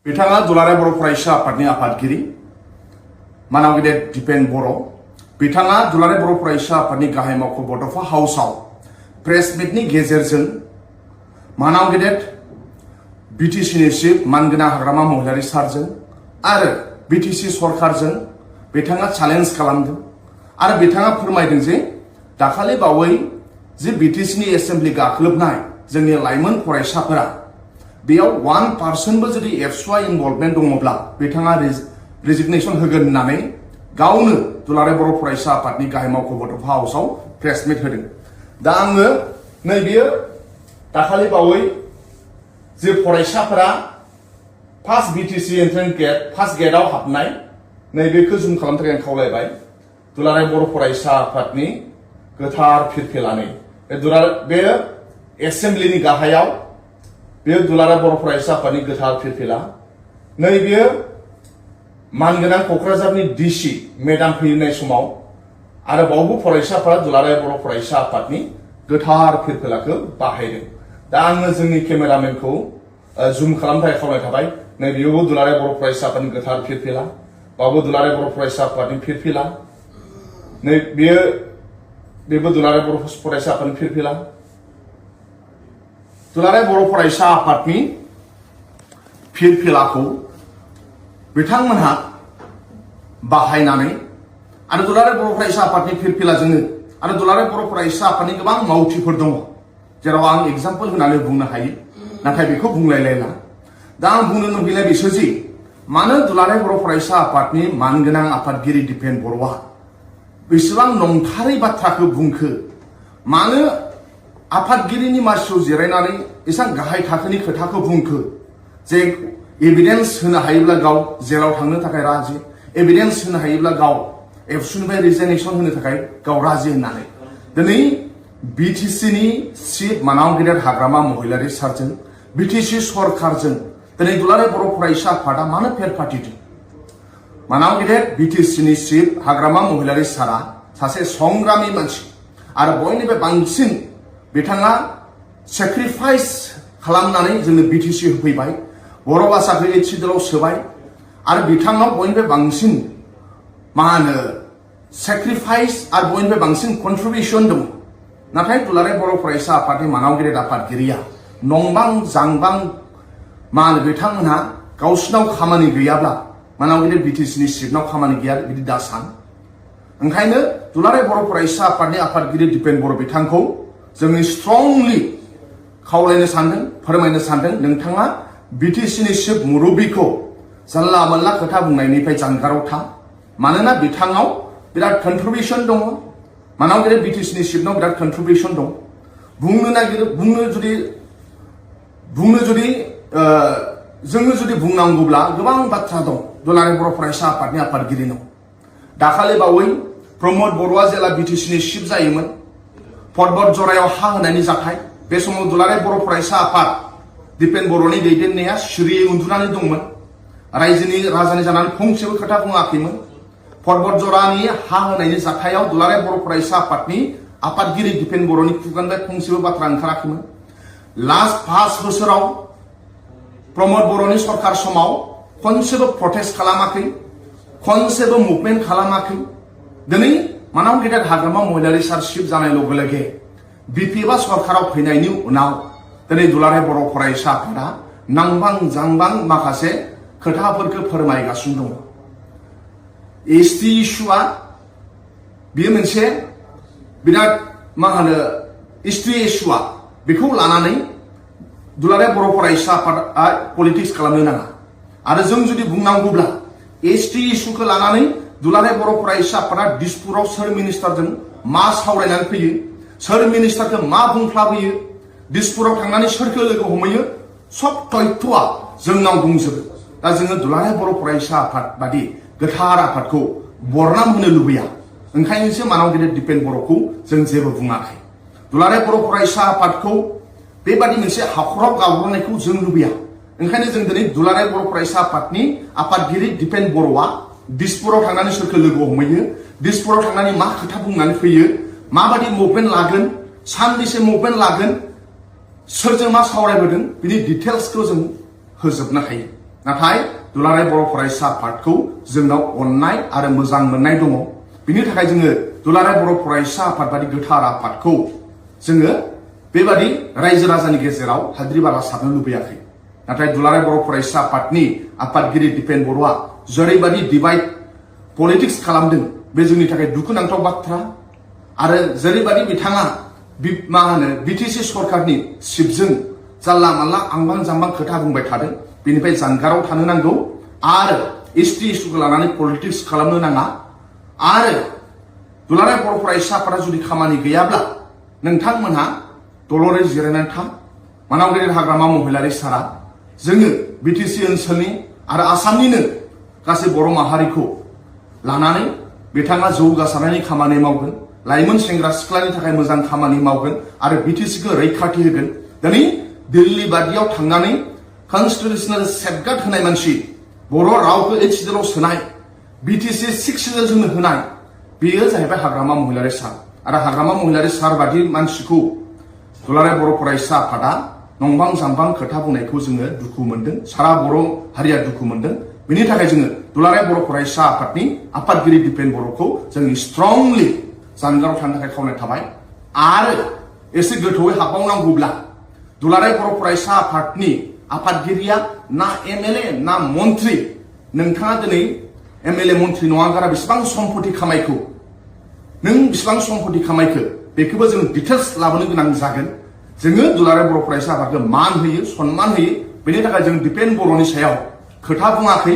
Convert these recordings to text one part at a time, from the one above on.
बिथाङा दुलाराय बर' फरायसा आफादनि आफादगिरि मानाव गेदेर दिपेन बर' बिथाङा दुलाराय बर' फरायसा आफादनि गाहाय मावख' बड'फा हाउसआव प्रेस मिटनि गेजेरजों मानाव गेदेर बिटिसिनि चिफ मानगोनां हाग्रामा महिलारि सारजों आरो बिटिसि सरकारजों बिथाङा चेलेन्ज खालामदों आरो बिथाङा फोरमायदों जे दाखालि बावै जे बिटिसिनि एसेम्बलि गाख्लोबनाय जोंनि लाइमोन फरायसाफोरा बेयाव 1% बो जुदि एबसुआ इनभल्भमेन्ट दङब्ला बिथाङा रेजिगनेशन होगोन होननानै गावनो दुलाराय बर' फरायसा आफादनि गाहाय मावख' बड'फा हाउसआव प्रेस मिट होदों। दा आङो नैबेयो दाखालि बावै जे फरायसाफोरा first BTC entrance gate first गेटआव हाबनाय नैबेखौ जुम खालामनो थाखाय आं खावलायबाय दुलाराय बर' फरायसा आफादनि गोथार फिरफिलानै बे एसेम्बलिनि गाहायाव बेयो दुलाराय बर' फरायसा आफादनि गोथार फिरफिला नैबेयो मानगोनां क'क्राझारनि डिसि मेडाम फैनाय समाव आरो बावबो फरायसाफोरा दुलाराय बर' फरायसा आफादनि गोथार फिरफिलाखौ बाहायदों। दा आङो जोंनि केमेरामेनखौ जुम खालामनो थाखाय खावलायनाय थाबाय नैबेयावबो दुलाराय बर' फरायसा आफादनि गोथार फिरफिला बावबो दुलाराय बर' फरायसा आफादनि फिरफिला बेबो दुलाराय बर' फरायसा आफादनि फिरफिला दुलाराय बर' फरायसा आफादनि फिरफिलाखौ बिथांमोनहा बाहायनानै आरो दुलाराय बर' फरायसा आफादनि फिरफिलाजोंनो आरो दुलाराय बर' फरायसा आफादनि गोबां मावथिफोर दङ जेराव आं एग्जाम्पल होनानै बुंनो हायो नाथाय बेखौ बुंलायलायला। दा आं बुंनो लुबैनाय बिसो जि मानो दुलाराय बर' फरायसा आफादनि मानगोनां आफादगिरि दिपेन बर'आ बेसेबां नंथारै बाथ्राखौ बुंखो मानो आफादगिरिनि मासियाव जिरायनानै एसेबां गाहाय थाखोनि खोथाखौ बुंखो जे एभिडेन्स होनो हायोब्ला गाव जेराव थांनो थाखाय राजि एभिडेन्स होनो हायोब्ला गाव एबसुनिफ्राय रिजाइनेसन होनो थाखाय गाव राजि होननानै दिनै बिटिसिनि चिफ मानाव गेदेर हाग्रामा महिलारि सारजों बिटिसि सरकारजों दिनै दुलाराय बर' फरायसा आफादा मानो फेर फाथिदों। मानाव गेदेर बिटिसिनि चिफ हाग्रामा महिलारि सारा सासे संग्रामि मानसि आरो बयनिफ्राय बांसिन बिथाङा सेक्रिफाइस खालामनानै जोंनो बिटिसि होफैबाय बर' भाषाखौ एसिडलाव सोबाय आरो बिथाङाव बयनिफ्राय बांसिन सेक्रिफाइस आरो बयनिफ्राय बांसिन कन्ट्रिबिउसन दङ। नाथाय दुलाराय बर' फरायसा आफादनि मानाव गेदेर आफादगिरिया नंबां जांबां बिथांमोनहा गावसिनाव खामानि गैयाब्ला मानाव गेदेर बिटिसिनि चिफनाव खामानि गैया बिदि दा सान। ओंखायनो दुलाराय बर' फरायसा आफादनि आफादगिरि दिपेन बर' बिथांखौ जोङो स्ट्रंलि खावलायनो सानदों फोरमायनो सानदों नोंथाङा बिटिसिनि चिफ मुरब्बीखौ जानला मोनला खोथा बुंनायनिफ्राय जानगाराव था मानोना बिथाङाव बिराद कन्ट्रिबिउसन दङ मानाव गेदेर बिटिसिनि चिफनाव बिराद कन्ट्रिबिउसन दं जोङो जुदि बुंनांगौब्ला गोबां बाथ्रा दं दुलाराय बर' फरायसा आफादनि आफादगिरिनाव। दाखालि बावै प्रमद बर'आ जेला बिटिसिनि चिफ जायोमोन पर्बत जरायाव हा होनायनि जाथाय बे समाव दुलाराय बर' फरायसा आफाद दिपेन बर'नि दैदेननाया सिरियै उन्दुनानै दंमोन रायजोनि राजानि जानानै फंसेबो खोथा बुङाखैमोन। पर्बत जरानि हा होनायनि जाथायाव दुलाराय बर' फरायसा आफादनि आफादगिरि दिपेन बर'नि खुगानिफ्राय फंसेबो बाथ्रा ओंखाराखैमोन। लास्ट 5 बोसोराव प्रमद बर'नि सरकार समाव खनसेबो प्रटेस्ट खालामाखै खनसेबो मुभमेन्ट खालामाखै। दिनै मानाव गेदेर हाग्रामा महिलारि सार चिफ जानाय लगे लगे बिपिएफआ सरकाराव फैनायनि उनाव दिनै दुलाराय बर' फरायसा आफादा नांबां जांबां माखासे खोथाफोरखौ फोरमायगासिनो दङ। एसटि इस्युआ बेयो मोनसे बिराद एसटि इस्युआ बेखौ लानानै दुलाराय बर' फरायसा आफादा पलिटिक्स खालामनो नाङा आरो जों जुदि बुंनांगौब्ला एसटि इस्युखौ लानानै दुलाराय बर' फरायसा आफादा दिसपुराव सोर मिनिस्टारजों मा सावरायनानै फैयो सोर मिनिस्टारखौ मा बुंफ्लाबोयो दिसपुराव थांनानै सोरखौ लोगो हमहैयो सब तथ्यआ जोंनाव दंजोबो। दा जोङो दुलाराय बर' फरायसा आफाद बादि गोथार आफादखौ बरनाम होनो लुबैया ओंखायनोसो मानाव गेदेर दिपेन बर'खौ जों जेबो बुङाखै। दुलाराय बर' फरायसा आफादखौ बेबादि मोनसे हाखराव गावब्रनायखौ जों लुबैया ओंखायनो जों दिनै दुलाराय बर' फरायसा आफादनि आफादगिरि दिपेन बर'आ दिसपुराव थांनानै सोरखौ लोगो हमहैयो दिसपुराव थांनानै मा खोथा बुंनानै फैयो माबादि मुभमेन्ट लागोन सानबेसे मुभमेन्ट लागोन सोरजों मा सावरायबोदों बिनि डिटेल्सखौ जों होजोबनो हायो। नाथाय दुलाराय बर' फरायसा आफादखौ जोंनाव अननाय आरो मोजां मोननाय दङ। बिनि थाखाय जोङो दुलाराय बर' फरायसा आफाद बादि गोथार आफादखौ जोङो बेबादि रायजो राजानि गेजेराव हाद्रि बाला सारनो लुबैयाखै। नाथाय दुलाराय बर' फरायसा आफादनि आफादगिरि दिपेन बर'आ जेरैबादि डिभाइड पलिटिक्स खालामदों बे जोंनि थाखाय दुखुनांथाव बाथ्रा। आरो जेरैबादि बिथाङा मा होनो बिटिसि सरकारनि सिपजों जानला मानला आंबां जांबां खोथा बुंबाय थादों, बेनिफ्राय जानगाराव थानो नांगौ आरो एसटि इस्युखौ लानानै पलिटिक्स खालामनो नाङा। आरो दुलाराय बर' फरायसा आफादा जुदि खामानि गैयाब्ला नोंथांमोनहा दलरै जिरायनानै था। मानाव गेदेर हाग्रामा महिलारि सारा जोङो बिटिसि ओनसोलनि आरो आसामनिनो गासै बर' माहारिखौ लानानै बिथाङा जौगासारनायनि खामानि मावगोन, लाइमोन सेंग्रा सिख्लानि थाखाय मोजां खामानि मावगोन आरो बिटिसिखौ रैखाथि होगोन। दिनै दिल्ली बादियाव थांनानै कन्स्टिटिउसनेल सेफगार्ड होनाय मानसि, बर' रावखौ 8 सिडुलाव सोनाय, बिटिसि 6 सिडुलजोंनो होनाय, बेयो जाहैबाय हाग्रामा महिलारि सार। आरो हाग्रामा महिलारि सार बादि मानसिखौ दुलाराय बर' फरायसा आफादा नंबां जांबां खोथा बुंनायखौ जोङो दुखु मोनदों, सारा बर' हारिया दुखु मोनदों। बेनि थाखाय जोङो दुलाराय बर' फरायसा आफादनि आफादगिरि दिपेन बर'खौ जों स्ट्रंलि जानगाराव थानो थाखाय खावलायनाय थाबाय। आरो एसे गोथौयै हाबबावनांगौब्ला दुलाराय बर' फरायसा आफादनि आफादगिरिया ना एमएलए ना मन्त्रि, नोंथाङा दिनै एमएलए मन्त्रि नङा गारा बेसेबां सम्पति खामायखो, नों बेसेबां सम्पति खामायखो बेखौबो जों डिटेल्स लाबोनो गोनां जागोन। जोङो दुलाराय बर' फरायसा आफादखौ मान होयो, सन्मान होयो। बेनि थाखाय जों दिपेन बर'नि सायाव खोथा बुङाखै,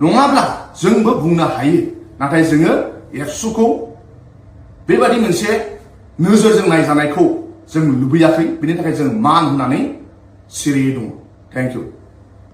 नङाब्ला जोंबो बुंनो हायो। नाथाय जोङो एबसुखौ बेबादि मोनसे नोजोरजों नायजानायखौ जों लुबैयाखै। बेनि थाखाय जों मान होनानै सिरियै दङ। Thank you.